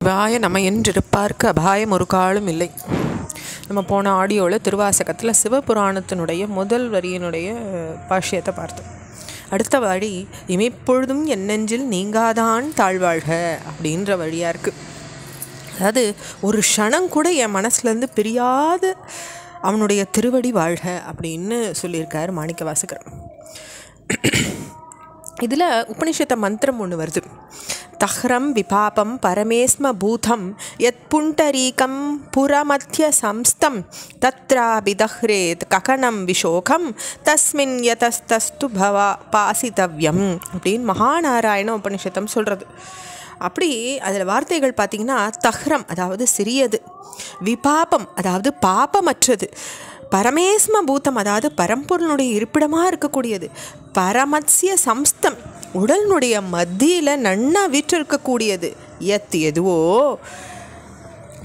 அபாய நம்ம என்றிருப்பார்க்கு அபாயம் ஒரு காலம் இல்லை. நம்ம போன ஆடியோவில் திருவாசகத்தில் சிவபுராணத்தினுடைய முதல் வரியினுடைய பாஷ்யத்தை பார்த்தோம். அடுத்த வழி இமைப்பொழுதும் என் நெஞ்சில் நீங்காதான் தாழ்வாழ்க அப்படின்ற வழியாக இருக்குது. அதாவது ஒரு க்ஷணம் கூட என் மனசுலேருந்து பிரியாத அவனுடைய திருவடி வாழ்க அப்படின்னு சொல்லியிருக்கார் மாணிக்கவாசகர். இதில் உபனிஷத்த மந்திரம் ஒன்று வருது. தஹ்ரம் விபாபம் பரமேஸ்ம பூதம் யத் புண்டரீகம் புரமத்திய சம்ஸ்தம் தத்ராபிதஹ்ரேத் ககனம் விஷோகம் தஸ்மின் யதஸ்தஸ்து பவா பாசிதவ்யம் அப்படின்னு மகாநாராயண உபனிஷத்தம் சொல்கிறது. அப்படி அதில் வார்த்தைகள் பார்த்திங்கன்னா, தஹ்ரம் அதாவது சிறியது, விபாபம் அதாவது பாபமற்றது, பரமேஸ்ம பூதம் அதாவது பரம்பொருளுடைய இருப்பிடமாக இருக்கக்கூடியது, பரமத்ய சம்ஸ்தம் உடலினுடைய மத்தியில் நன்னா வீற்றிருக்கக்கூடியது, எதுவோ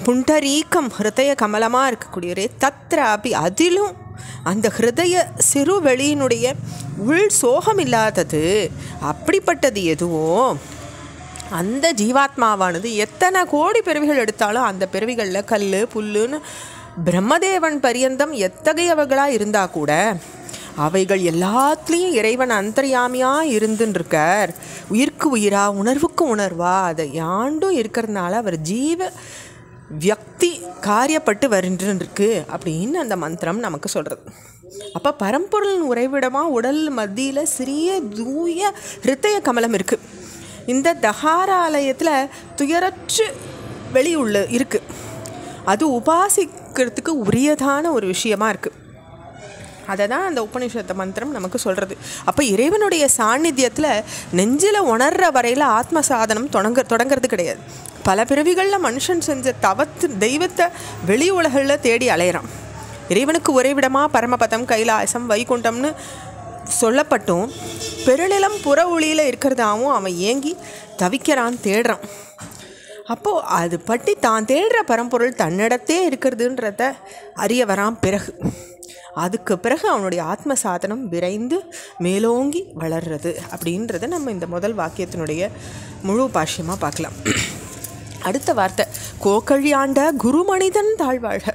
புண்டரீக்கம் ஹிருதய கமலமாக இருக்கக்கூடியவரே தத்ராபி அதிலும் அந்த ஹிருதய சிறு வெளியினுடைய உள் சோகம் இல்லாதது அப்படிப்பட்டது எதுவோ அந்த ஜீவாத்மாவானது எத்தனை கோடி பிறவிகள் எடுத்தாலும் அந்த பிறவிகளில் கல் புல்லுன்னு பிரம்மதேவன் பரியந்தம் எத்தகையவர்களாக இருந்தால் கூட அவைகள் எல்லாத்துலேயும் இறைவன் அந்தர்யாமியாக இருந்துருக்கார். உயிர்க்கு உயிரா உணர்வுக்கு உணர்வா அதை யாண்டும் இருக்கிறதுனால அவர் ஜீவ வியக்தி காரியப்பட்டு வருன்றிருக்கு அப்படின்னு அந்த மந்திரம் நமக்கு சொல்கிறது. அப்போ பரம்பொருள் உறைவிடமாக உடல் மத்தியில் சிறிய தூய ஹிருதய கமலம் இருக்குது. இந்த தஹாராலயத்தில் துயரற்று வெளி உள்ள இருக்குது. அது உபாசிக்கிறதுக்கு உரியதான ஒரு விஷயமா இருக்குது. அதை தான் அந்த உபனிஷத்த மந்திரம் நமக்கு சொல்கிறது. அப்போ இறைவனுடைய சாநித்தியத்தில் நெஞ்சில் உணர்கிற வரையில் ஆத்ம சாதனம் தொடங்கிறது கிடையாது. பல பிறவிகளில் மனுஷன் செஞ்ச தெய்வத்தை வெளி உலகில் தேடி அலையிறான். இறைவனுக்கு உறைவிடமாக பரமபதம் கைலாசம் வைகுண்டம்னு சொல்லப்பட்டும் பெருநிலம் புற ஒளியில் இருக்கிறதாவும் அவன் ஏங்கி தவிக்கிறான், தேடுறான். அப்போது அது பற்றி தான் தேடுற பரம்பொருள் தன்னிடத்தே இருக்கிறதுன்றத அறிய வரான். அதுக்கு பிறகு அவனுடைய ஆத்ம சாதனம் விரைந்து மேலோங்கி வளர்றது அப்படின்றத நம்ம இந்த முதல் வாக்கியத்தினுடைய முழு பாஷ்யமாக பார்க்கலாம். அடுத்த வார்த்தை கோக்கழியாண்ட குருமனிதன் தாழ்வாழ்க.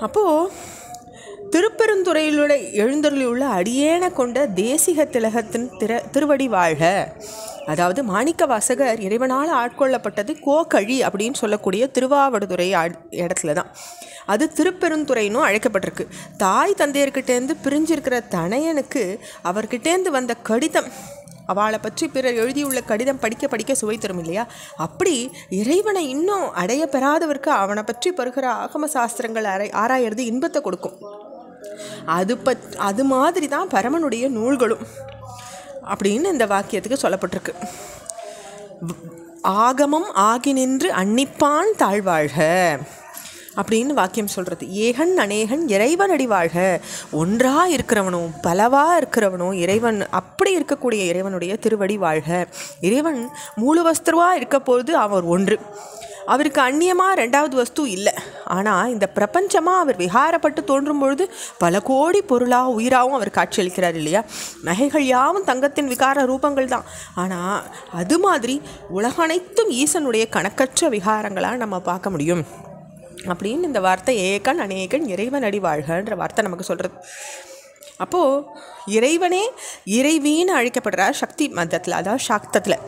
அப்போது திருப்பெருந்துறையிலுடைய எழுந்தருளியுள்ள அடியேன கொண்ட தேசிக திலகத்தின் திருவடி வாழ்க. அதாவது மாணிக்க வாசகர் இறைவனால் ஆட்கொள்ளப்பட்டது கோக்கழி அப்படின்னு சொல்லக்கூடிய திருவாவடுதுறை இடத்துல தான். அது திருப்பெருந்துறைன்னு அழைக்கப்பட்டிருக்கு. தாய் தந்தையர்கிட்டேருந்து பிரிஞ்சிருக்கிற தனையனுக்கு அவர்கிட்டேருந்து வந்த கடிதம், அவளை பற்றி பிறர் எழுதியுள்ள கடிதம் படிக்க படிக்க சுவை தரும் இல்லையா? அப்படி இறைவனை இன்னும் அடைய பெறாதவருக்கு அவனை பற்றி பெறுகிற ஆகம சாஸ்திரங்கள் ஆராயறது இன்பத்தை கொடுக்கும். அது மாதிரி தான் பரமனுடைய நூல்களும் அப்படின்னு இந்த வாக்கியத்துக்கு சொல்லப்பட்டிருக்கு. ஆகமம் ஆகி நின்று அன்னிப்பான் தாழ்வாழ்க அப்படின்னு வாக்கியம் சொல்கிறது. ஏகன் அநேகன் இறைவனடி வாழ்க. ஒன்றாக இருக்கிறவனும் பலவாக இருக்கிறவனும் இறைவன் அப்படி இருக்கக்கூடிய இறைவனுடைய திருவடி வாழ்க. இறைவன் மூல வஸ்துவாக இருக்க போது அவர் ஒன்று, அவருக்கு அந்நியமாக ரெண்டாவது வஸ்து இல்லை. ஆனால் இந்த பிரபஞ்சமாக அவர் விகாரப்பட்டு தோன்றும் பொழுது பல கோடி பொருளாக உயிராகவும் அவர் காட்சியளிக்கிறார் இல்லையா? நகைகள் யாவும் தங்கத்தின் விகார ரூபங்கள் தான். ஆனால் அது மாதிரி உலகனைத்தும் ஈசனுடைய கணக்கற்ற விகாரங்களாக நம்ம பார்க்க முடியும் அப்படின்னு இந்த வார்த்தை ஏகன் அநேகன் இறைவன் அடி வாழ்கன்ற வார்த்தை நமக்கு சொல்கிறது. அப்போது இறைவனே இறைவின்னு அழைக்கப்படுறார் சக்தி மதத்தில், அதாவது சாக்தத்தில்.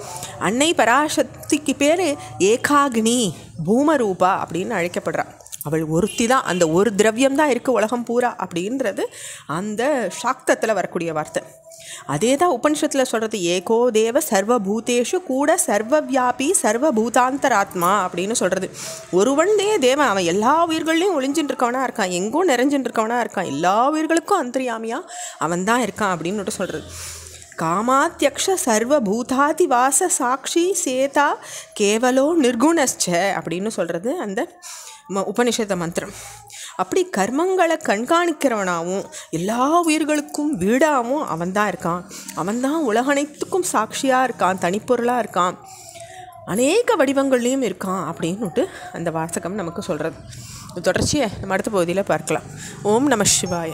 அன்னை பராசக்திக்கு பேர் ஏகாக்னி பூமரூபா அப்படின்னு அழைக்கப்படுறாள். அவள் ஒருத்தி தான், அந்த ஒரு திரவியம் தான் இருக்குது உலகம் பூரா அப்படின்றது அந்த சாக்தத்தில் வரக்கூடிய வார்த்தை. அதே தான் உபனிஷத்தில் சொல்கிறது. ஏகோ தேவ சர்வபூதேஷு கூட சர்வவியாபி சர்வபூதாந்தராத்மா அப்படின்னு சொல்கிறது. ஒருவன்தே தேவன், அவன் எல்லா உயிர்களையும் ஒளிஞ்சின்னு இருக்கவனாக இருக்கான், எங்கும் நிறைஞ்சின்னு இருக்கவனாக இருக்கான், எல்லா உயிர்களுக்கும் அந்தரியாமியாக அவன் தான் இருக்கான் அப்படின்னு சொல்கிறது. காமாத்யக்ஷ சர்வபூதாதி வாச சாட்சி சேதா கேவலோ நிர்குணஸ்ச அப்படின்னு சொல்கிறது அந்த உபனிஷத மந்திரம். அப்படி கர்மங்களை கண்காணிக்கிறவனாகவும் எல்லா உயிர்களுக்கும் வீடாகவும் அவன்தான் இருக்கான். அவன்தான் உலகனைத்துக்கும் சாட்சியாக இருக்கான், தனிப்பொருளாக இருக்கான், அநேக வடிவங்கள்லேயும் இருக்கான் அப்படின்னுட்டு அந்த வாசகம் நமக்கு சொல்கிறது. தொடர்ச்சியை நம்ம அடுத்த பகுதியில் பார்க்கலாம். ஓம் நம சிவாய.